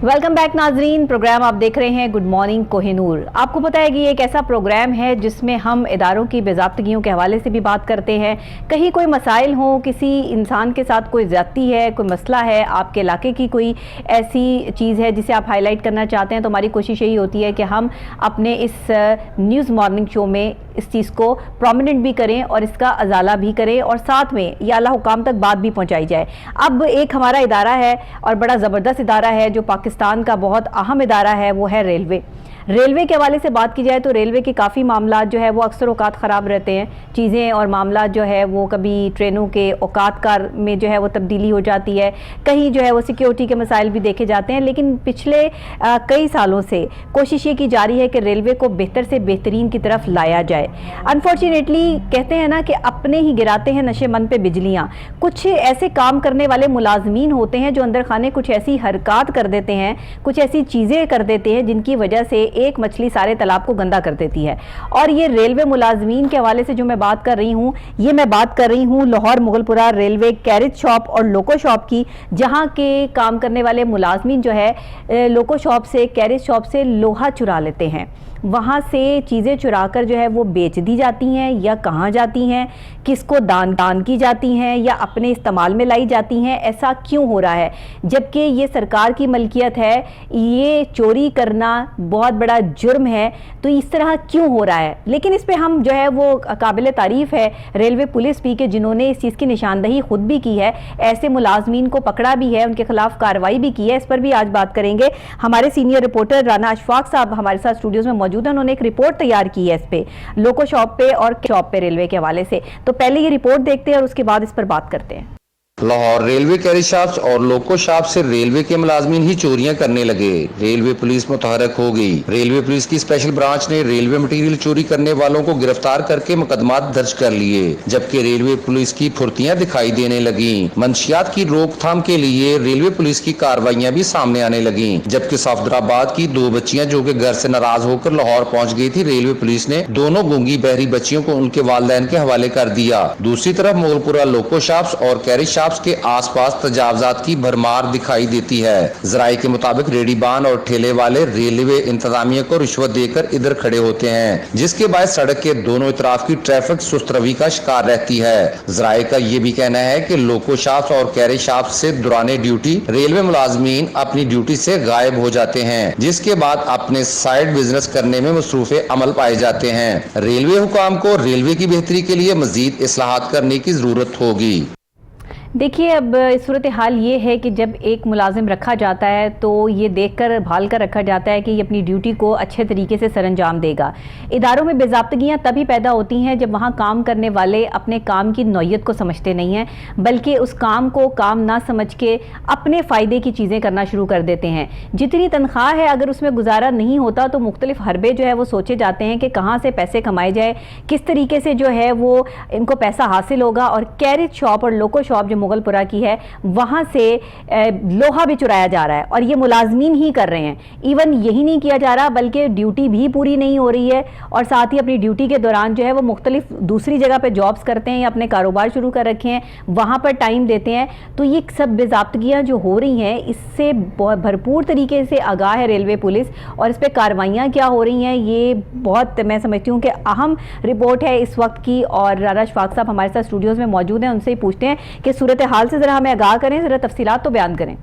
Welcome back नाजरीन। Programme आप देख रहे हैं गुड मॉर्निंग कोहिनूर। आपको पता है कि ये एक ऐसा प्रोग्राम है जिसमें हम इदारों की बेज़ाब्तगियों के हवाले से भी बात करते हैं। कहीं कोई मसाइल हो, किसी इंसान के साथ कोई ज़्यादती है, कोई मसला है, आपके इलाके की कोई ऐसी चीज़ है जिसे आप हाईलाइट करना चाहते हैं, तो हमारी कोशिश यही होती है कि हम अपने इस न्यूज़ मॉर्निंग शो में इस चीज़ को प्रोमिनेंट भी करें और इसका अजाला भी करें और साथ में या अल्लाह हुकाम तक बात भी पहुंचाई जाए। अब एक हमारा इदारा है और बड़ा ज़बरदस्त इदारा है जो पाकिस्तान का बहुत अहम इदारा है, वो है रेलवे। रेलवे के हवाले से बात की जाए तो रेलवे के काफ़ी मामला जो है वो अक्सर औकात ख़राब रहते हैं। चीज़ें और मामला जो है वो कभी ट्रेनों के औकात कार में जो है वो तब्दीली हो जाती है, कहीं जो है वो सिक्योरिटी के मसाइल भी देखे जाते हैं। लेकिन पिछले कई सालों से कोशिश ये की जा रही है कि रेलवे को बेहतर से बेहतरीन की तरफ लाया जाए। अनफॉर्चुनेटली कहते हैं ना कि अपने ही गिराते हैं नशे मन पे बिजलियाँ। कुछ ऐसे काम करने वाले मुलाजमीन होते हैं जो अंदर खाने कुछ ऐसी हरकत कर देते हैं, कुछ ऐसी चीज़ें कर देते हैं जिनकी वजह से एक मछली सारे तालाब को गंदा कर देती है। और ये रेलवे मुलाजमीन के हवाले से जो मैं बात कर रही हूँ, ये मैं बात कर रही हूँ Lahore Mughalpura railway carriage shop और लोको शॉप की, जहाँ के काम करने वाले मुलाजमीन जो है लोको शॉप से, कैरेज शॉप से लोहा चुरा लेते हैं। वहाँ से चीज़ें चुराकर जो है वो बेच दी जाती हैं या कहाँ जाती हैं, किसको दान की जाती हैं या अपने इस्तेमाल में लाई जाती हैं। ऐसा क्यों हो रहा है जबकि ये सरकार की मलकियत है? ये चोरी करना बहुत बड़ा जुर्म है, तो इस तरह क्यों हो रहा है? लेकिन इस पर हम जो है वो काबिल तारीफ़ है रेलवे पुलिस भी कि जिन्होंने इस चीज़ की निशानदही खुद भी की है, ऐसे मुलाजमीन को पकड़ा भी है, उनके खिलाफ कार्रवाई भी की है। इस पर भी आज बात करेंगे। हमारे सीनियर रिपोर्टर राना अशफाक साहब हमारे साथ स्टूडियोज में मौजूद है। उन्होंने एक रिपोर्ट तैयार की है इस पे, लोको शॉप पे और शॉप पे रेलवे के हवाले से। तो पहले ये रिपोर्ट देखते हैं और उसके बाद इस पर बात करते हैं। लाहौर रेलवे कैरेज शॉप्स और लोको शॉप से रेलवे के मुलाजमीन ही चोरियां करने लगे। रेलवे पुलिस मुतहरक हो गई। रेलवे पुलिस की स्पेशल ब्रांच ने रेलवे मटेरियल चोरी करने वालों को गिरफ्तार करके मुकदमात दर्ज कर लिए, जबकि रेलवे पुलिस की फुर्तियां दिखाई देने लगी। मंशियात की रोकथाम के लिए रेलवे पुलिस की कार्रवाइयां भी सामने आने लगी। जबकि सफदराबाद की दो बच्चियां जो कि घर से नाराज होकर लाहौर पहुंच गई थी, रेलवे पुलिस ने दोनों गूंगी बहरी बच्चियों को उनके वालिदैन के हवाले कर दिया। दूसरी तरफ मुगलपुरा लोको शॉप्स और कैरेज शॉप्स के आसपास तजावजात की भरमार दिखाई देती है। जराये के मुताबिक रेडीबान और ठेले वाले रेलवे इंतजामिया को रिश्वत देकर इधर खड़े होते हैं, जिसके बाद सड़क के दोनों तरफ की ट्रैफिक सुस्त रवि का शिकार रहती है। जराये का ये भी कहना है कि लोको शॉप्स और कैरेज शॉप्स से दौरान ड्यूटी रेलवे मुलाजमीन अपनी ड्यूटी से गायब हो जाते हैं, जिसके बाद अपने साइड बिजनेस करने में मसरूफ अमल पाए जाते हैं। रेलवे हुकाम को रेलवे की बेहतरी के लिए मजीद इस्लाहात करने की जरूरत होगी। देखिए, अब सूरत हाल ये है कि जब एक मुलाजिम रखा जाता है तो ये देखकर भाल कर रखा जाता है कि ये अपनी ड्यूटी को अच्छे तरीके से सरअंजाम देगा। इदारों में बेज़ाब्तगियाँ तभी पैदा होती हैं जब वहाँ काम करने वाले अपने काम की नौयत को समझते नहीं हैं, बल्कि उस काम को काम ना समझ के अपने फ़ायदे की चीज़ें करना शुरू कर देते हैं। जितनी तनख्वाह है, अगर उसमें गुजारा नहीं होता तो मुख्तलिफ हरबे जो है वो सोचे जाते हैं कि कहाँ से पैसे कमाए जाए, किस तरीके से जो है वो इनको पैसा हासिल होगा। और कैरेज शॉप और लोको शॉप जो मुगलपुरा की है, वहां से लोहा भी चुराया जा रहा है और ये मुलाजमीन ही कर रहे हैं। इवन यही नहीं किया जा रहा बल्कि ड्यूटी भी पूरी नहीं हो रही है और साथ ही अपनी ड्यूटी के दौरान जो है वो मुख्तलिफ दूसरी जगह पे जॉब्स करते हैं या अपने कारोबार शुरू कर रखे हैं, वहां पर टाइम देते हैं। तो ये सब बेज़ाब्तगियाँ जो हो रही हैं, इससे भरपूर तरीके से आगाह है रेलवे पुलिस और इस पर कार्रवाइयाँ क्या हो रही हैं, ये बहुत मैं समझती हूँ कि अहम रिपोर्ट है इस वक्त की। और राना अशफाक साहब हमारे साथ स्टूडियोज़ में मौजूद हैं, उनसे ही पूछते हैं कि सूरत हाल से ज़रा हमें आगाह करें, ज़रा तफसीलात तो बयान करें।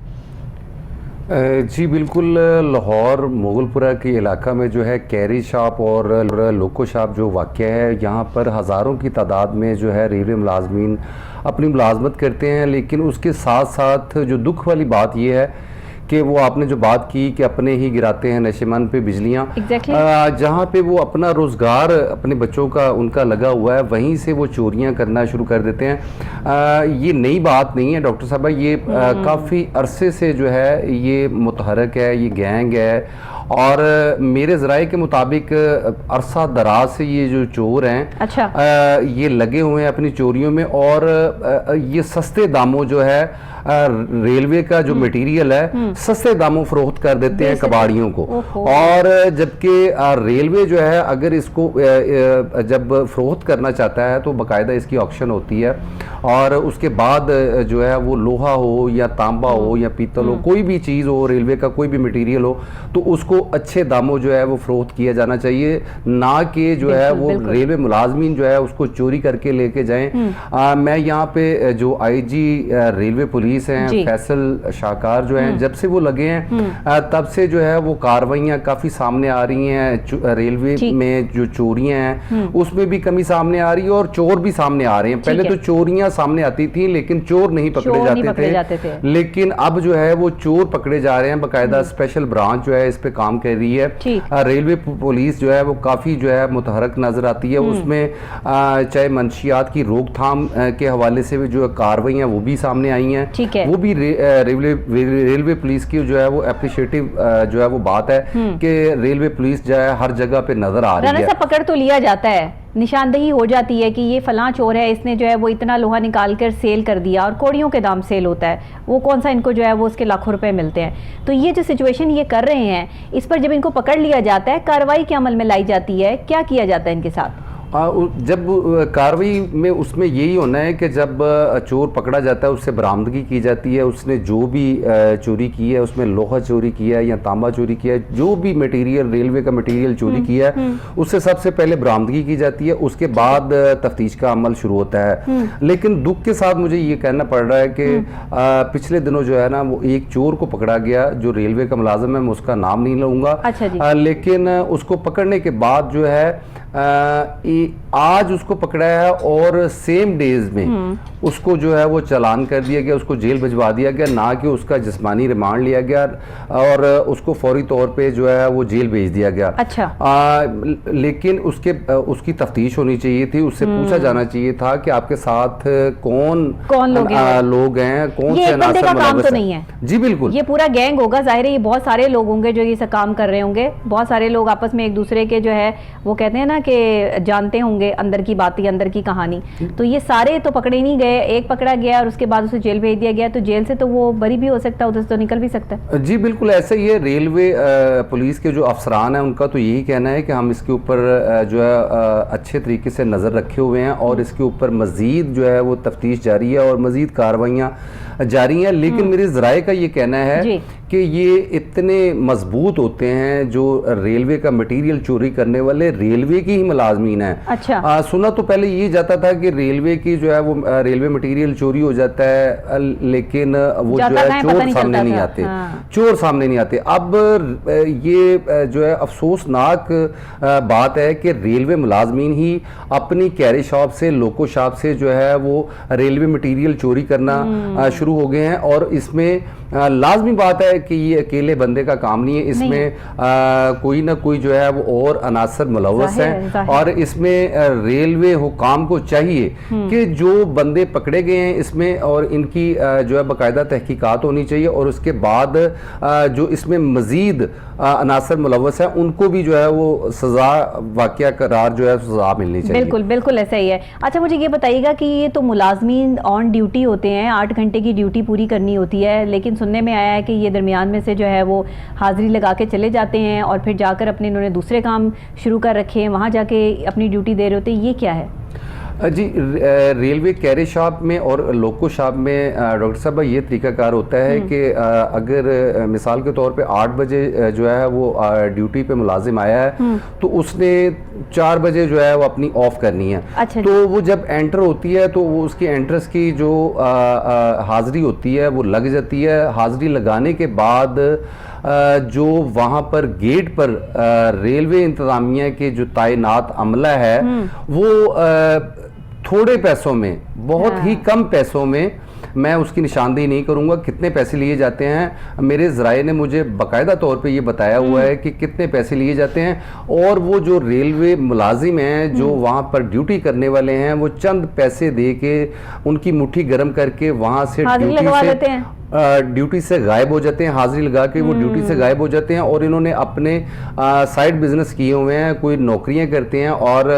जी बिल्कुल, लाहौर मुगलपुरा के इलाका में जो है कैरेज शॉप और लोको शॉप जो वाक़या है, यहाँ पर हज़ारों की तादाद में जो है रेलवे मुलाजमीन अपनी मुलाजमत करते हैं। लेकिन उसके साथ साथ जो दुख वाली बात यह है कि वो आपने जो बात की कि अपने ही गिराते हैं नशेमान पे बिजलियाँ। जहाँ पे वो अपना रोज़गार अपने बच्चों का उनका लगा हुआ है, वहीं से वो चोरियाँ करना शुरू कर देते हैं। ये नई बात नहीं है डॉक्टर साहब, ये काफ़ी अरसे से जो है ये मुतहरक है, ये गैंग है। और मेरे ज़राए के मुताबिक अरसा दराज से ये जो चोर हैं, अच्छा, ये लगे हुए हैं अपनी चोरियों में और ये सस्ते दामों जो है रेलवे का जो मटेरियल है सस्ते दामों फरोख्त कर देते हैं कबाड़ियों को। और जबकि रेलवे जो है अगर इसको जब फरोख्त करना चाहता है तो बाकायदा इसकी ऑक्शन होती है, और उसके बाद जो है वो लोहा हो या तांबा हो या पीतल हो, कोई भी चीज़ हो, रेलवे का कोई भी मटेरियल हो, तो उसको अच्छे दामों जो है वो फरोख्त किया जाना चाहिए, ना कि जो है वो रेलवे मुलाजमीन जो है उसको चोरी करके लेके जाएं। मैं यहाँ पे जो आईजी रेलवे पुलिस हैं फैसल शाहकार जो हैं, जब से वो लगे हैं तब से जो है वो कार्रवाइयाँ काफ़ी सामने आ रही हैं। रेलवे में जो चोरियाँ हैं उसमें भी कमी सामने आ रही है और चोर भी सामने आ रहे हैं। पहले तो चोरियाँ सामने आती थी लेकिन चोर नहीं पकड़े जाते थे, लेकिन अब जो है वो चोर पकड़े जा रहे हैं। बाकायदा स्पेशल ब्रांच जो है इस पे काम कर रही है। रेलवे पुलिस जो है वो काफ़ी जो है मुतहरक नजर आती है। उसमें चाहे मंशियात की रोकथाम के हवाले से जो कार्रवाइयाँ वो भी सामने आई हैं, वो भी रेलवे पुलिस की जो है वो एप्रिशिएटिव जो है वो बात है कि रेलवे पुलिस जो है हर जगह पे नजर आ रही है। पकड़ तो लिया जाता है, निशानदेही हो जाती है कि ये फलां चोर है, इसने जो है वो इतना लोहा निकाल कर सेल कर दिया, और कौड़ियों के दाम सेल होता है, वो कौन सा इनको जो है वो उसके लाखों रुपए मिलते हैं। तो ये जो सिचुएशन ये कर रहे हैं, इस पर जब इनको पकड़ लिया जाता है, कार्रवाई क्या अमल में लाई जाती है, क्या किया जाता है इनके साथ? जब कार्रवाई में उसमें यही होना है कि जब चोर पकड़ा जाता है उससे बरामदगी की जाती है, उसने जो भी चोरी की है, उसमें लोहा चोरी किया है या तांबा चोरी किया है, जो भी मटेरियल रेलवे का मटेरियल चोरी किया है उससे सबसे पहले बरामदगी की जाती है, उसके बाद तफ्तीश का अमल शुरू होता है। लेकिन दुख के साथ मुझे ये कहना पड़ रहा है कि पिछले दिनों जो है ना वो एक चोर को पकड़ा गया जो रेलवे का मुलाजिम है, मैं उसका नाम नहीं लूँगा, लेकिन उसको पकड़ने के बाद जो है आज उसको पकड़ा है और सेम डेज में उसको जो है वो चालान कर दिया गया, उसको जेल भिजवा दिया गया, ना कि उसका जिस्मानी रिमांड लिया गया और उसको फौरी तौर पे जो है वो जेल भेज दिया गया। लेकिन उसकी तफ्तीश होनी चाहिए थी, उससे पूछा जाना चाहिए था कि आपके साथ कौन लोग हैं, कौन से अनासर काम तो नहीं है। जी बिल्कुल, ये पूरा गैंग होगा, जाहिर है ये बहुत सारे लोग होंगे जो ये सब काम कर रहे होंगे, बहुत सारे लोग आपस में एक दूसरे के जो है वो कहते हैं ना कि जानते होंगे अंदर की बातें, अंदर की कहानी। तो ये सारे तो पकड़े नहीं गए, एक पकड़ा गया और उसके बाद उसे जेल भेज दिया गया, तो जेल से तो वो बरी भी हो सकता है, उधर से तो निकल भी सकता है। जी बिल्कुल ऐसा ही है। रेलवे पुलिस के जो अफसरान हैं उनका तो यही कहना है कि हम इसके ऊपर जो है अच्छे तरीके से नज़र रखे हुए हैं और इसके ऊपर मज़ीद जो है वो तफ्तीश जारी है और मज़ीद कार्रवाइयाँ जारी हैं। लेकिन मेरे ज़राए का ये कहना है कि ये इतने मजबूत होते हैं जो रेलवे का मटेरियल चोरी करने वाले रेलवे की ही मुलाजमीन है। सुना तो पहले ये जाता था कि रेलवे की जो है वो रेलवे मटेरियल चोरी हो जाता है, लेकिन वो जो है चोर सामने नहीं आते, चोर सामने नहीं आते। अब ये जो है अफसोसनाक बात है कि रेलवे मुलाजमीन ही अपनी कैरी शॉप से, लोको शॉप से जो है वो रेलवे मटेरियल चोरी करना शुरू हो गए हैं। और इसमें लाजमी बात है कि ये अकेले बंदे का काम नहीं है, इसमें कोई ना कोई जो है वो और अनासर मुलव्वस है। और इसमें रेलवे हुकाम को चाहिए कि जो बंदे पकड़े गए हैं इसमें और इनकी जो है बाकायदा तहकीकात होनी चाहिए, और उसके बाद जो इसमें मजीद अनासर मुलव्वस है उनको भी जो है वो सजा वाक़या करार जो है सजा मिलनी चाहिए। बिल्कुल बिल्कुल ऐसा ही है। अच्छा मुझे ये बताइएगा कि ये तो मुलाजमीन ऑन ड्यूटी होते हैं, 8 घंटे की ड्यूटी पूरी करनी होती है, लेकिन सुनने में आया है कि ये दरमियान में से जो है वो हाजिरी लगा के चले जाते हैं और फिर जाकर अपने इन्होंने दूसरे काम शुरू कर रखे हैं, वहाँ जाके अपनी ड्यूटी दे रहे होते हैं, ये क्या है? जी रेलवे कैरी शॉप में और लोको शॉप में डॉक्टर साहब ये तरीकाकार होता है कि अगर मिसाल के तौर पे 8 बजे जो है वो ड्यूटी पे मुलाजिम आया है तो उसने 4 बजे जो है वो अपनी ऑफ करनी है। अच्छा। तो वो जब एंटर होती है तो वो उसकी एंट्रेंस की जो हाज़िरी होती है वो लग जाती है। हाज़िरी लगाने के बाद जो वहाँ पर गेट पर रेलवे इंतज़ामिया के जो तैनात अमला है वो थोड़े पैसों में, बहुत ही कम पैसों में, मैं उसकी निशानदेही नहीं करूंगा कितने पैसे लिए जाते हैं, मेरे ज़राए ने मुझे बाकायदा तौर पे ये बताया हुआ है कि कितने पैसे लिए जाते हैं। और वो जो रेलवे मुलाजिम हैं जो वहाँ पर ड्यूटी करने वाले हैं वो चंद पैसे दे के उनकी मुट्ठी गर्म करके वहाँ से ड्यूटी से ड्यूटी से गायब हो जाते हैं, हाजिरी लगा के वो ड्यूटी से गायब हो जाते हैं और इन्होंने अपने साइड बिजनेस किए हुए हैं, कोई नौकरियां करते हैं और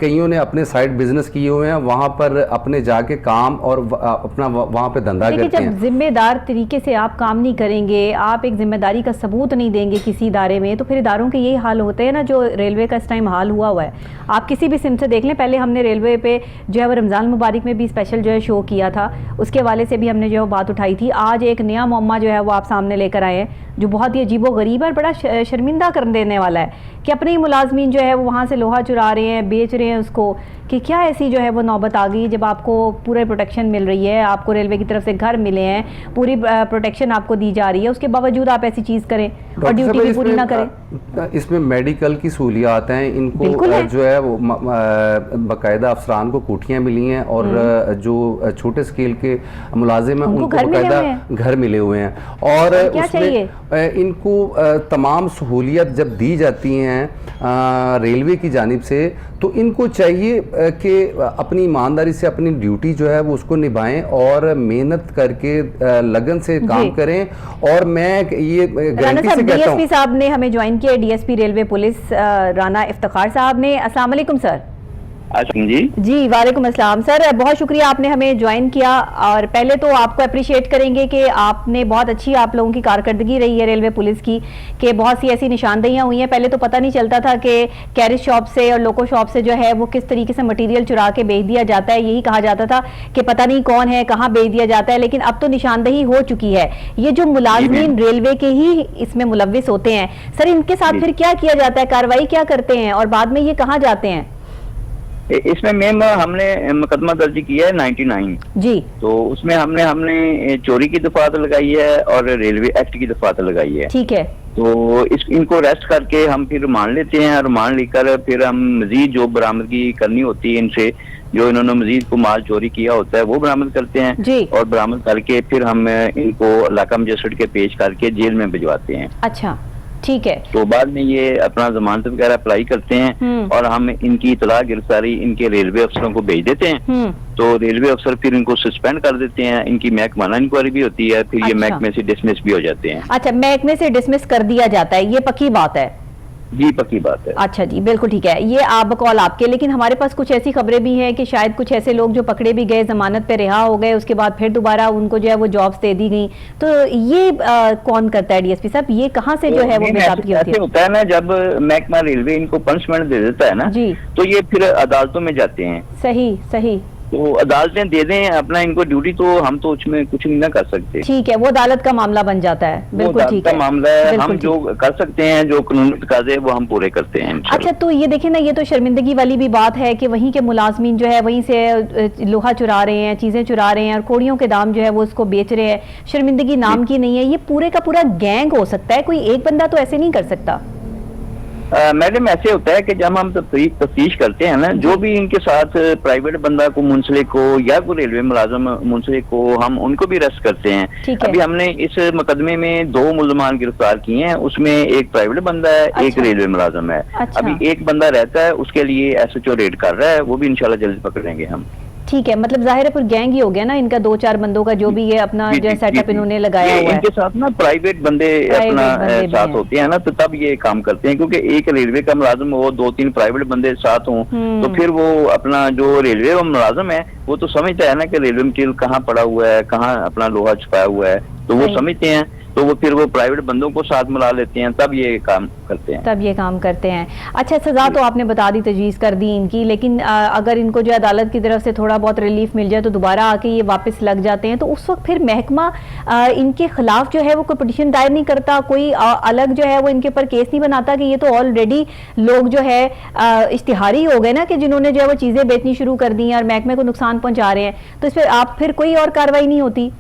कईयों ने अपने साइड बिजनेस किए हुए हैं, वहां पर अपने जाके काम और अपना वहां पे धंधा करते हैं। जब जिम्मेदार तरीके से आप काम नहीं करेंगे, आप एक जिम्मेदारी का सबूत नहीं देंगे किसी इदारे में, तो फिर इदारों के यही हाल होते हैं ना जो रेलवे का इस टाइम हाल हुआ है। आप किसी भी सिम से देख लें, पहले हमने रेलवे पे जो है वो रमज़ान मुबारक में भी स्पेशल जो है शो किया था, उसके हवाले से भी हमने जो है बात उठाई थी। आज एक नया मुअम्मा जो है वो आप सामने लेकर आए हैं जो बहुत ही अजीबो गरीब है और बड़ा शर्मिंदा कर देने वाला है कि अपने ही मुलाजमीन जो है वो वहाँ से लोहा चुरा रहे हैं, बेच रहे हैं उसको, कि क्या ऐसी जो है वो नौबत आ गई जब आपको पूरे प्रोटेक्शन मिल रही है, आपको रेलवे की तरफ से घर मिले हैं, पूरी प्रोटेक्शन आपको दी जा रही है, उसके बावजूद आप ऐसी चीज़ करें और ड्यूटी भी पूरी ना करें। इसमें मेडिकल की सहूलियात हैं, इनको जो है वो बाकायदा अफसरान को कोठियाँ मिली हैं और जो छोटे स्केल के मुलाजिम हैं उनको बाकायदा घर मिले हुए हैं और उसमें इनको तमाम सहूलियत जब दी जाती हैं रेलवे की जानिब से तो इनको चाहिए कि अपनी ईमानदारी से अपनी ड्यूटी जो है वो उसको निभाएं और मेहनत करके लगन से काम करें। और मैं ये गारंटी से कहता हूं, डीएसपी साहब ने हमें ज्वाइन किया, DSP railway police Rana Iftikhar साहब ने। अस्सलाम वालेकुम सर। जी वालेकुम अस्सलाम सर, बहुत शुक्रिया आपने हमें ज्वाइन किया। और पहले तो आपको अप्रिशिएट करेंगे कि आपने बहुत अच्छी आप लोगों की कारकर्दगी रही है रेलवे पुलिस की, कि बहुत सी ऐसी निशानदेहियां हुई हैं। पहले तो पता नहीं चलता था कि कैरेज शॉप से और लोको शॉप से जो है वो किस तरीके से मटेरियल चुरा के बेच दिया जाता है, यही कहा जाता था कि पता नहीं कौन है, कहाँ बेच दिया जाता है, लेकिन अब तो निशानदेही हो चुकी है। ये जो मुलाजमीन रेलवे के ही इसमें मुलव्विस होते हैं सर, इनके साथ फिर क्या किया जाता है, कार्रवाई क्या करते हैं और बाद में ये कहाँ जाते हैं? इसमें मैम हमने मुकदमा दर्ज किया है 99 जी, तो उसमें हमने चोरी की दफात लगाई है और रेलवे एक्ट की दफात लगाई है। ठीक है, तो इनको अरेस्ट करके हम फिर मान लेते हैं और मान लेकर फिर हम मजीद जो बरामदगी करनी होती है इनसे, जो इन्होंने मजीद को माल चोरी किया होता है वो बरामद करते हैं जी। और बरामद करके फिर हम इनको इलाका मजिस्ट्रेट के पेश करके जेल में भिजवाते हैं। अच्छा ठीक है, तो बाद में ये अपना जमानत वगैरह अप्लाई करते हैं और हम इनकी इतला गिरफ्तारी इनके रेलवे अफसरों को भेज देते हैं। तो रेलवे अफसर फिर इनको सस्पेंड कर देते हैं, इनकी महकमाना इंक्वायरी भी होती है, फिर ये महकमे से डिसमिस भी हो जाते हैं। अच्छा, महकमे से डिसमिस कर दिया जाता है, ये पक्की बात है? जी पक्की बात है। अच्छा जी, बिल्कुल ठीक है, ये आप बकौल आपके। लेकिन हमारे पास कुछ ऐसी खबरें भी हैं कि शायद कुछ ऐसे लोग जो पकड़े भी गए, जमानत पे रिहा हो गए, उसके बाद फिर दोबारा उनको जो है वो जॉब्स दे दी गई। तो ये कौन करता है डीएसपी साहब, ये कहाँ से जो है वो बेजाबती होती है? होता है ना, जब महकमा रेलवे इनको पनिशमेंट दे देता है ना जी, तो ये फिर अदालतों में जाते हैं। सही सही, तो अदालतें दे दें अपना इनको ड्यूटी, तो हम तो उसमें कुछ नहीं ना कर सकते। ठीक है, वो अदालत का मामला बन जाता है। बिल्कुल ठीक है, मामला है, हम जो कर सकते हैं, जो कानूनी तकाज़े वो हम पूरे करते हैं। अच्छा, तो ये देखिए ना, ये तो शर्मिंदगी वाली भी बात है कि वहीं के मुलाजमीन जो है वहीं से लोहा चुरा रहे हैं, चीजें चुरा रहे हैं और कोड़ियों के दाम जो है वो उसको बेच रहे हैं। शर्मिंदगी नाम की नहीं है, ये पूरे का पूरा गैंग हो सकता है, कोई एक बंदा तो ऐसे नहीं कर सकता। मैडम ऐसे होता है कि जब हम तफ्तीश करते हैं ना, जो भी इनके साथ प्राइवेट बंदा को मुंसलिक को या कोई रेलवे मुलाजम मुंसलिक को, हम उनको भी अरेस्ट करते हैं। अभी हमने इस मुकदमे में 2 मुल्जमान गिरफ्तार किए हैं, उसमें एक प्राइवेट बंदा है, एक रेलवे मुलाजम है। अभी एक बंदा रहता है, उसके लिए एसएचओ रेड कर रहा है, वो भी इंशाल्लाह जल्दी पकड़ेंगे हम। ठीक है, मतलब जाहिर है फिर गैंग ही हो गया ना इनका, 2-4 बंदों का जो भी ये अपना जो सेटअप इन्होंने लगाया हुआ है। इनके साथ ना प्राइवेट बंदे अपना साथ होते हैं ना, तो तब ये काम करते हैं, क्योंकि एक रेलवे का मुलाजिम हो, 2-3 प्राइवेट बंदे साथ हों, तो फिर वो अपना जो रेलवे का मुलाजिम है वो तो समझता है ना कि रेलवे मटीरियल कहाँ पड़ा हुआ है, कहाँ अपना लोहा छुपाया हुआ है, तो वो समझते हैं, तो वो फिर वो प्राइवेट बंदों को साथ मिला लेते हैं, तब ये काम करते हैं। अच्छा, सजा तो आपने बता दी, तजवीज़ कर दी इनकी, लेकिन अगर इनको जो अदालत की तरफ से थोड़ा बहुत रिलीफ मिल जाए तो दोबारा आके ये वापस लग जाते हैं, तो उस वक्त फिर महकमा इनके खिलाफ जो है वो कोई पिटीशन दायर नहीं करता, कोई अलग जो है वो इनके ऊपर केस नहीं बनाता कि ये तो ऑलरेडी लोग जो है इश्तिहारी हो गए ना, कि जिन्होंने जो है वो चीज़ें बेचनी शुरू कर दी हैं और महकमे को नुकसान पहुंचा रहे हैं, तो इस पर आप फिर कोई और कार्रवाई नहीं होती?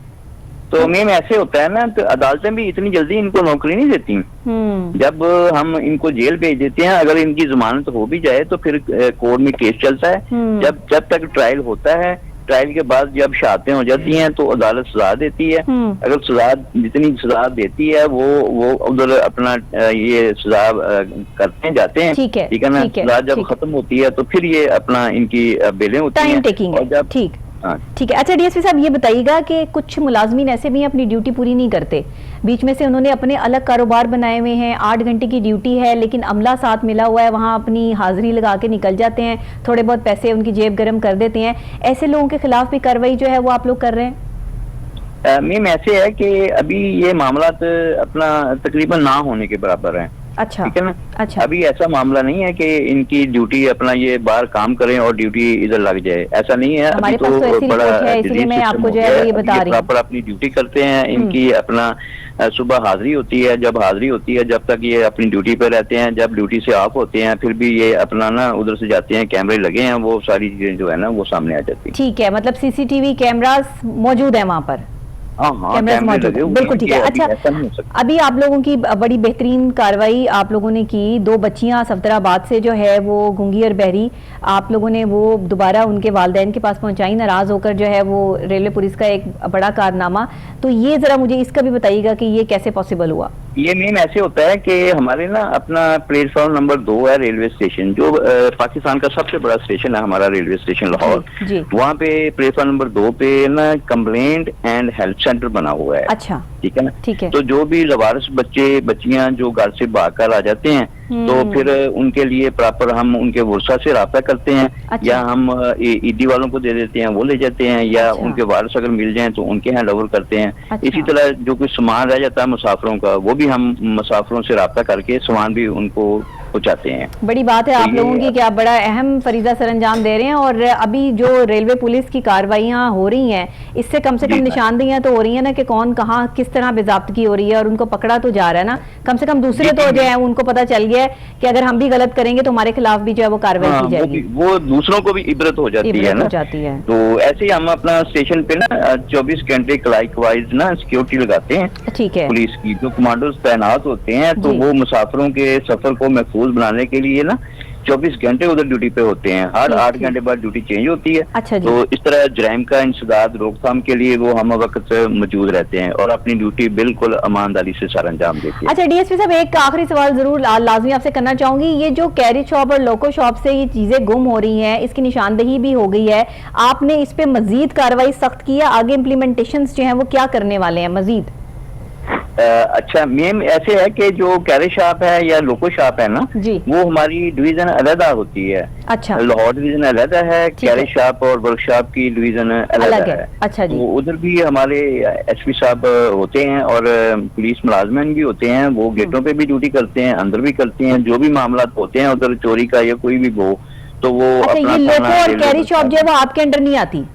तो मैम ऐसे होता है ना, तो अदालतें भी इतनी जल्दी इनको नौकरी नहीं देती। जब हम इनको जेल भेज देते हैं, अगर इनकी जमानत हो भी जाए तो फिर कोर्ट में केस चलता है। जब तक ट्रायल होता है, ट्रायल के बाद जब शहादतें हो जाती हैं तो अदालत सजा देती है। अगर सजा जितनी सजा देती है वो उधर अपना ये सजा करते जाते हैं, ठीक है ना। सजा जब खत्म होती है तो फिर ये अपना इनकी बेलें होती हैं, और जब हाँ। ठीक है। अच्छा डीएसपी साहब ये बताइएगा कि कुछ मुलाजमीन ऐसे भी हैं अपनी ड्यूटी पूरी नहीं करते, बीच में से उन्होंने अपने अलग कारोबार बनाए हुए हैं, 8 घंटे की ड्यूटी है लेकिन अमला साथ मिला हुआ है, वहां अपनी हाजिरी लगा के निकल जाते हैं, थोड़े बहुत पैसे उनकी जेब गर्म कर देते हैं। ऐसे लोगों के खिलाफ भी कार्रवाई जो है वो आप लोग कर रहे हैं? मैम ऐसे है कि अभी ये मामला अपना तकरीबन ना होने के बराबर है। अच्छा, ठीक है ना। अच्छा, अभी ऐसा मामला नहीं है कि इनकी ड्यूटी अपना ये बाहर काम करें और ड्यूटी इधर लग जाए, ऐसा नहीं है। हमारे अभी पास तो ऐसी बड़ा रिपोर्ट है, इसलिए मैं आपको जो है ये बता रही हूँ। प्रॉपर अपनी ड्यूटी करते हैं, इनकी अपना सुबह हाजिरी होती है, जब हाजिरी होती है जब तक ये अपनी ड्यूटी पे रहते हैं, जब ड्यूटी से ऑफ होते हैं फिर भी ये अपना ना उधर से जाते हैं, कैमरे लगे हैं, वो सारी चीजें जो है ना वो सामने आ जाती है। ठीक है, मतलब सीसीटीवी कैमरास मौजूद है वहाँ पर? हाँ, कैमरास मौजूद है, बिल्कुल ठीक है। अच्छा, अभी आप लोगों की बड़ी बेहतरीन कार्रवाई आप लोगों ने की, 2 बच्चियां सफदराबाद से जो है वो गूंगी और बहरी, आप लोगों ने वो दोबारा उनके वालिदैन के पास पहुंचाई, नाराज होकर जो है वो रेलवे पुलिस का एक बड़ा कारनामा। तो ये जरा मुझे इसका भी बताइएगा कि ये कैसे पॉसिबल हुआ? ये मेन ऐसे होता है कि हमारे ना अपना प्लेटफॉर्म नंबर 2 है रेलवे स्टेशन, जो पाकिस्तान का सबसे बड़ा स्टेशन है हमारा रेलवे स्टेशन लाहौर। वहाँ पे प्लेटफॉर्म नंबर 2 पे ना कंप्लेंट एंड हेल्प सेंटर बना हुआ है। अच्छा, ठीक है ना। ठीक है। तो जो भी लवारिस बच्चे बच्चियां जो घर से भागकर आ जाते हैं तो फिर उनके लिए प्रॉपर हम उनके वर्षा से राब्ता करते हैं। अच्छा। या हम ईडी वालों को दे देते हैं, वो ले जाते हैं, या अच्छा। उनके वारिस अगर मिल जाएं तो उनके हैंड ओवर करते हैं। अच्छा। इसी तरह जो कुछ सामान रह जाता है मुसाफिरों का, वो भी हम मुसाफिरों से राब्ता करके सामान भी उनको पहुंचाते हैं। बड़ी बात है आप लोगों की कि आप बड़ा अहम फरीजा सरंजाम दे रहे हैं। और अभी जो रेलवे पुलिस की कार्रवाइयां हो रही हैं, इससे कम से कम निशानदेहियां तो हो रही है ना कि कौन कहाँ किस तरह बेजाब्तगी हो रही है, और उनको पकड़ा तो जा रहा है ना, कम से कम दूसरे तो जो है उनको पता चल गया है कि अगर हम भी गलत करेंगे तो हमारे खिलाफ भी जो है वो कार्रवाई की जाएगी। वो दूसरों को भी इबरत हो जाती है ना। तो ऐसे ही हम अपना स्टेशन पे ना 24 घंटे क्लाइक वाइज ना सिक्योरिटी लगाते हैं। ठीक है। पुलिस की जो कमांडोज तैनात होते हैं, तो वो मुसाफिरों के सफर को महफूज बनाने के लिए ना 24 घंटे उधर ड्यूटी पे होते हैं। हर 8 घंटे बाद ड्यूटी चेंज होती है। अच्छा जी। तो इस तरह जराइम का इंसदाद रोकथाम के लिए वो हम वक्त मौजूद रहते हैं और अपनी ड्यूटी बिल्कुल ईमानदारी से सर अंजाम देते हैं। अच्छा डीएसपी साहब, एक आखिरी सवाल जरूर लाजमी आपसे करना चाहूंगी, ये जो कैरी शॉप और लोको शॉप से ये चीजें गुम हो रही हैं, इसकी निशानदेही भी हो गई है, आपने इस पे मजीद कार्रवाई सख्त की है? आगे इम्प्लीमेंटेशन जो है वो क्या करने वाले हैं मजीद? अच्छा मैम, ऐसे है कि जो कैरी शॉप है या लोको शॉप है ना जी, वो हमारी डिवीजन अलग होती है। अच्छा, लाहौर डिवीजन अलग है, कैरी शॉप और वर्कशॉप की डिवीजन अलग है। अच्छा जी। तो उधर भी हमारे एसपी साहब होते हैं और पुलिस मुलाजमन भी होते हैं, वो गेटों पे भी ड्यूटी करते हैं, अंदर भी करते हैं। जो भी मामला होते हैं उधर चोरी का या कोई भी हो तो वो अच्छा, ये लोको और कैरी शॉप जो है वो आपके अंडर नहीं आती?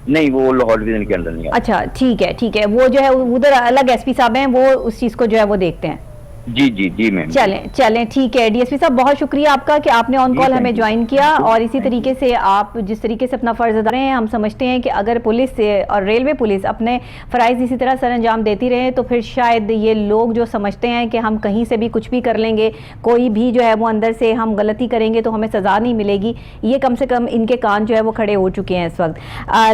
नहीं, वो लाहौर डिवीजन के अंदर नहीं आती। अच्छा ठीक है, ठीक है। वो जो है उधर अलग एसपी साहब हैं, वो उस चीज को जो है वो देखते हैं। जी जी जी मैम। चलें ठीक है। डीएसपी साहब बहुत शुक्रिया आपका कि आपने ऑन कॉल हमें ज्वाइन किया, और इसी तरीके से आप जिस तरीके से अपना फर्ज अदा रहे हैं, हम समझते हैं कि अगर पुलिस से और रेलवे पुलिस अपने फ़राइज़ इसी तरह सर अंजाम देती रहे तो फिर शायद ये लोग जो समझते हैं कि हम कहीं से भी कुछ भी कर लेंगे, कोई भी जो है वो अंदर से हम गलती करेंगे तो हमें सज़ा नहीं मिलेगी, ये कम से कम इनके कान जो है वो खड़े हो चुके हैं इस वक्त।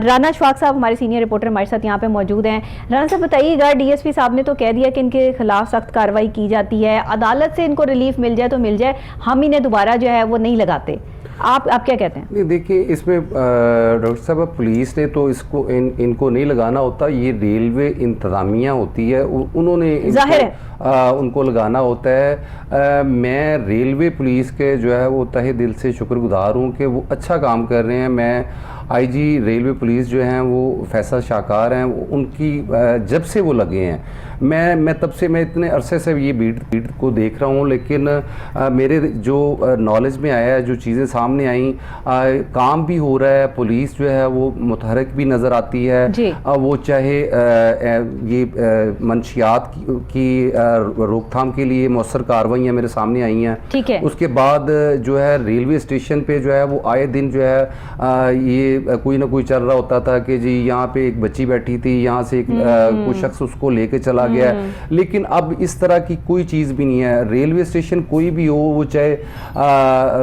राना शफाक साहब हमारे सीनियर रिपोर्टर हमारे साथ यहाँ पे मौजूद हैं। राना साहब बताइएगा, डीएसपी साहब ने तो कह दिया कि इनके खिलाफ सख्त कार्रवाई की जाती है, अदालत से इनको रिलीफ मिल जाए तो मिल जाए, हम इन्हें दोबारा जो है वो नहीं लगाते। आप क्या कहते हैं? नहीं देखिए, इसमें डॉक्टर साहब पुलिस ने तो इसको इनको नहीं लगाना होता, ये रेलवे इंतज़ामिया होती है, उन्होंने जाहिर है उनको लगाना होता है। मैं रेलवे पुलिस के जो है वो तहे दिल से शुक्रगुजार हूँ कि वो अच्छा काम कर रहे हैं। मैं आईजी रेलवे पुलिस जो हैं वो फैसल शाहकार हैं, उनकी जब से वो लगे हैं, मैं तब से मैं इतने अरसे से ये बीट को देख रहा हूँ, लेकिन मेरे जो नॉलेज में आया है, जो चीज़ें सामने आई, काम भी हो रहा है, पुलिस जो है वो मुतहरक भी नज़र आती है। वो चाहे ये मंशियात की रोकथाम के लिए मौसर कार्रवाइयाँ मेरे सामने आई हैं। ठीक है। उसके बाद जो है रेलवे स्टेशन पे जो है वो आए दिन जो है ये कोई ना कोई चल रहा होता था कि जी यहाँ पे एक बच्ची बैठी थी, यहाँ से कोई शख्स उसको लेके चला गया, लेकिन अब इस तरह की कोई चीज़ भी नहीं है। रेलवे स्टेशन कोई भी हो, वो चाहे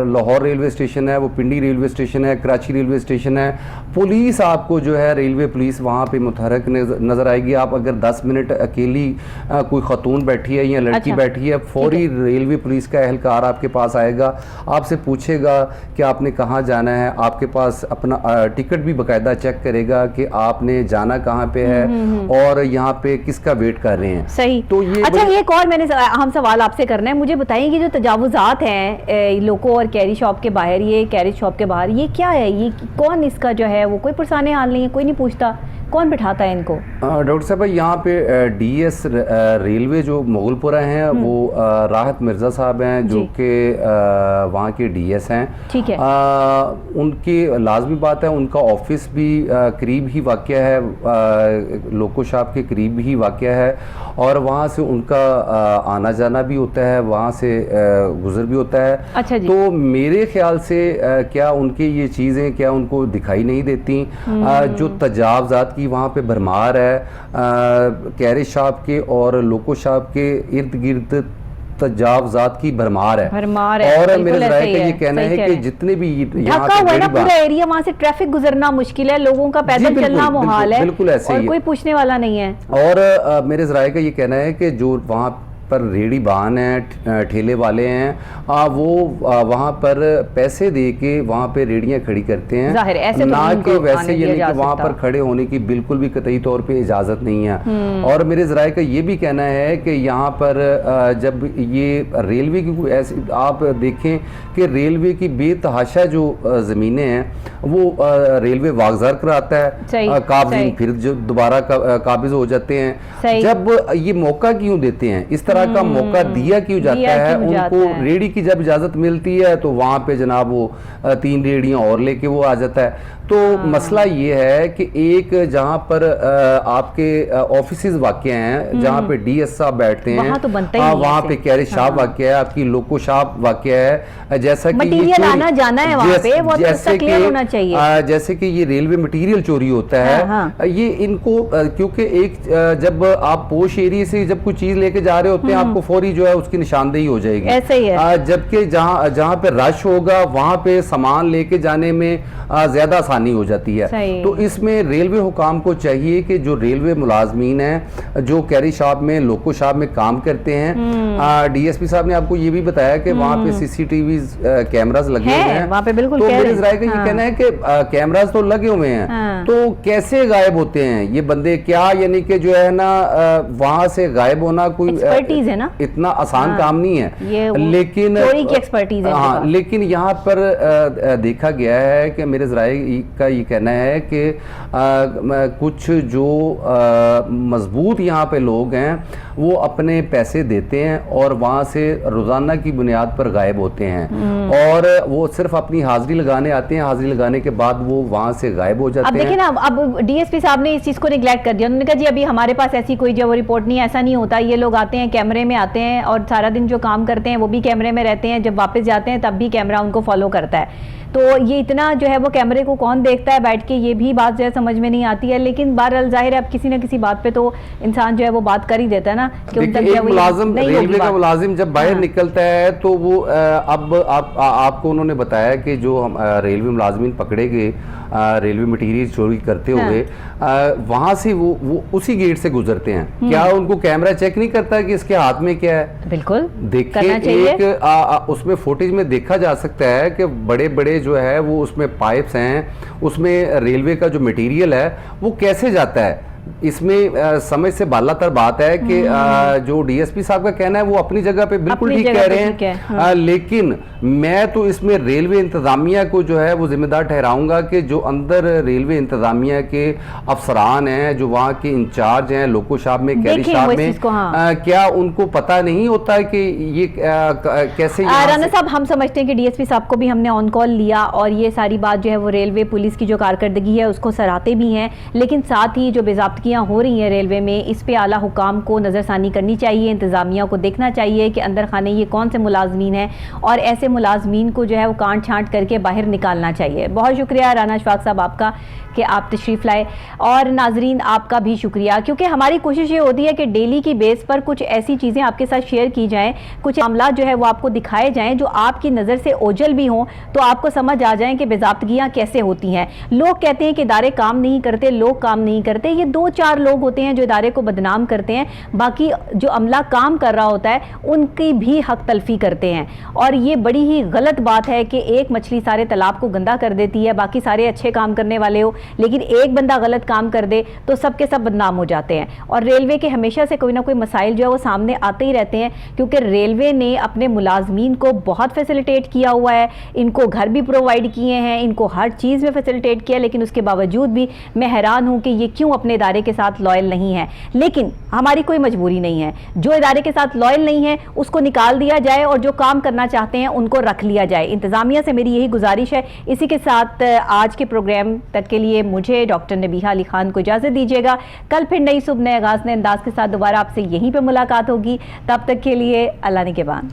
लाहौर रेलवे स्टेशन है, वो पिंडी रेलवे स्टेशन है, कराची रेलवे स्टेशन है, पुलिस आपको जो है रेलवे पुलिस वहाँ पे मुतहरक नज़र आएगी। आप अगर 10 मिनट अकेली कोई खतून बैठी है या लड़की बैठी है, फौरी रेलवे पुलिस का एहलकार आपके पास आएगा, आपसे पूछेगा कि आपने कहाँ जाना है, आपके पास अपना टिकट भी बाकायदा चेक करेगा कि आपने जाना कहाँ पे है और यहाँ पे किसका वेट कर रहे हैं। सही। तो ये अच्छा, एक और मैंने हम सवाल आपसे करना है, मुझे बताइए कि जो तजावुजात हैं लोको और कैरी शॉप के बाहर, ये कैरेज शॉप के बाहर, ये क्या है? ये कौन इसका जो है वो कोई पुरसाने हाल नहीं है, कोई नहीं पूछता, कौन बिठाता है इनको? डॉक्टर साहब यहाँ पे डीएस रेलवे जो मोगलपुरा हैं वो राहत मिर्ज़ा साहब हैं जो कि वहाँ के डीएस हैं। ठीक है। उनकी लाजमी बात है, उनका ऑफिस भी करीब ही वाक़या है, लोको शॉप के करीब ही वाक़या है और वहाँ से उनका आना जाना भी होता है, वहाँ से गुजर भी होता है। अच्छा जी। तो मेरे ख्याल से क्या उनकी ये चीज़ें क्या उनको दिखाई नहीं देती? जो तजावज़ात की वहाँ पे भरमार है कैरेज शॉप के और लोको शॉप के इर्द गिर्द तजावजात की भरमार है और मेरे ज़राए का ये कहना है कि जितने भी यहाँ पे पूरा एरिया, वहाँ से ट्रैफिक गुजरना मुश्किल है, लोगों का पैदल चलना मुहाल है, बिल्कुल ऐसे और ही कोई पूछने वाला नहीं है। और मेरे ज़राए का ये कहना है कि जो वहाँ पर रेडी बान हैं, ठेले वाले हैं, वो वहाँ पर पैसे दे के वहाँ पे रेडियाँ खड़ी करते हैं, ऐसे ना तो कि वैसे ये नहीं कि वहाँ पर खड़े होने की बिल्कुल भी कतई तौर पे इजाज़त नहीं है। और मेरे ज़राए का ये भी कहना है कि यहाँ पर जब ये रेलवे की कोई ऐसी आप देखें कि रेलवे की बेतहाशा जो ज़मीनें हैं वो रेलवे वागज़ार कराता है, काबिज़ फिर जो दोबारा काबिज़ हो जाते हैं। जब ये मौका क्यों देते हैं, इस तरह का मौका दिया क्यों जाता है? उनको रेडी की जब इजाजत मिलती है तो वहां पे जनाब वो 3 रेडियां और लेके वो आ जाता है। तो मसला ये है कि एक जहां पर आपके ऑफिसेज वाक़ हैं, जहां पे डीएस साहब बैठते हैं, वहां पे कैरेज शॉप वाक़ है, आपकी लोको शॉप वाक़ है, जैसा कि मटीरियल आना जाना है वहां पे, वो तो क्लियर होना चाहिए। जैसे कि ये रेलवे मटीरियल चोरी होता है, ये इनको क्योंकि एक जब आप पोश एरिया से जब कोई चीज लेके जा रहे होते हैं आपको फौरी जो है उसकी निशानदेही हो जाएगी। ऐसे ही है। जबकि जहां पे रश होगा वहां पे सामान लेके जाने में ज्यादा आसानी हो जाती है। तो इसमें रेलवे हुकाम को चाहिए कि जो रेलवे मुलाजमीन हैं जो कैरी शॉप में लोको शॉप में काम करते हैं, डीएसपी साहब ने आपको ये भी बताया कि वहां पे सीसीटीवी कैमरास लगे हुए हैं वहां पे, बिल्कुल। तो मेरे ज़राए का ये कहना है कि कैमरास तो लगे हुए हैं, तो कैसे गायब होते हैं ये बंदे? क्या यानी कि जो है ना वहां से गायब होना कोई एक्सपर्टीज है ना, इतना आसान काम नहीं है, लेकिन चोरी की एक्सपर्टीज है। हाँ, लेकिन यहाँ पर देखा गया है कि मेरे ज़राए का ये कहना है कि कुछ जो मजबूत यहाँ पे लोग हैं वो अपने पैसे देते हैं और वहाँ से रोज़ाना की बुनियाद पर गायब होते हैं और वो सिर्फ अपनी हाजिरी लगाने आते हैं, हाजिरी लगाने के बाद वो वहाँ से गायब हो जाते हैं। अब देखिए ना, अब डीएसपी साहब ने इस चीज़ को निगलेक्ट कर दिया। उन्होंने कहा जी अभी हमारे पास ऐसी कोई जो रिपोर्ट नहीं है, ऐसा नहीं होता, ये लोग आते हैं कैमरे में आते हैं और सारा दिन जो काम करते हैं वो भी कैमरे में रहते हैं, जब वापस जाते हैं तब भी कैमरा उनको फॉलो करता है। तो ये इतना जो है वो कैमरे को कौन देखता है बैठ के, ये भी बात जो है समझ में नहीं आती है। लेकिन बहरहाल जाहिर है अब किसी न किसी बात पे तो इंसान जो है वो बात कर ही देता है ना कि उन तक रेलवे का मुलाजिम जब बाहर निकलता है तो वो अब आपको उन्होंने बताया कि जो हम रेलवे मुलाजिमीन पकड़े गए रेलवे मटीरियल चोरी करते हुए, वहां से वो उसी गेट से गुजरते हैं। क्या उनको कैमरा चेक नहीं करता कि इसके हाथ में क्या है? बिल्कुल देखिए, एक उसमें फुटेज में देखा जा सकता है कि बड़े बड़े जो है वो उसमें पाइप्स हैं, उसमें रेलवे का जो मटेरियल है वो कैसे जाता है। इसमें समझ से बालातर बात है कि जो डीएसपी साहब का कहना है वो अपनी जगह पे बिल्कुल ठीक कह रहे हैं, लेकिन मैं तो इसमें रेलवे इंतजामिया को जो है वो जिम्मेदार ठहराऊंगा कि जो अंदर रेलवे इंतजामिया के अफसरान हैं, जो वहाँ के इंचार्ज हैं लोको शॉप में, कैरी शॉप में, क्या उनको पता नहीं होता है कि ये कैसे? राना साहब, हम समझते हैं कि डीएसपी साहब को भी हमने ऑन कॉल लिया और ये सारी बात जो है वो रेलवे पुलिस की जो कारकर्दगी है उसको सराहते भी हैं, लेकिन साथ ही जो बेज़ाब्तियाँ हो रही हैं रेलवे में, इस पे आला हुकाम को नज़रसानी करनी चाहिए, इंतज़ामिया को देखना चाहिए कि अंदर खाने ये कौन से मुलाजमीन हैं और ऐसे मुलाजमीन को जो है वो कांट छांट करके बाहर निकालना चाहिए। बहुत शुक्रिया राना अशफाक साहब आपका कि आप तशरीफ़ लाए, और नाजरीन आपका भी शुक्रिया, क्योंकि हमारी कोशिश ये होती है कि डेली की बेस पर कुछ ऐसी चीज़ें आपके साथ शेयर की जाएं, कुछ मामला जो है वो आपको दिखाए जाएं जो आपकी नज़र से ओझल भी हों, तो आपको समझ आ जाए कि बेज़ाब्तगियाँ कैसे होती हैं। लोग कहते हैं कि इदारे काम नहीं करते, लोग काम नहीं करते, ये दो 2-4 लोग होते हैं जो इदारे को बदनाम करते हैं, बाकी जो अमला काम कर रहा होता है उनकी भी हक तलफी करते हैं। और ये बड़ी ही गलत बात है कि एक मछली सारे तालाब को गंदा कर देती है, बाकी सारे अच्छे काम करने वाले हो, लेकिन एक बंदा गलत काम कर दे तो सबके सब बदनाम हो जाते हैं। और रेलवे के हमेशा से कोई ना कोई मसाइल जो है वो सामने आते ही रहते हैं, क्योंकि रेलवे ने अपने मुलाजमीन को बहुत फैसिलिटेट किया हुआ है, इनको घर भी प्रोवाइड किए हैं, इनको हर चीज़ में फैसिलिटेट किया, लेकिन उसके बावजूद भी मैं हैरान हूं कि ये क्यों अपने इदारे के साथ लॉयल नहीं है। लेकिन हमारी कोई मजबूरी नहीं है, जो इदारे के साथ लॉयल नहीं है उसको निकाल दिया जाए और जो काम करना चाहते हैं उनको रख लिया जाए। इंतजामिया से मेरी यही गुजारिश है। इसी के साथ आज के प्रोग्राम तक के लिए मुझे डॉक्टर नबीहा अली खान को इजाज़त दीजिएगा। कल फिर नई सुबह नए आगाज़ नए अंदाज के साथ दोबारा आपसे यहीं पर मुलाकात होगी। तब तक के लिए अल्लाह निगहबान।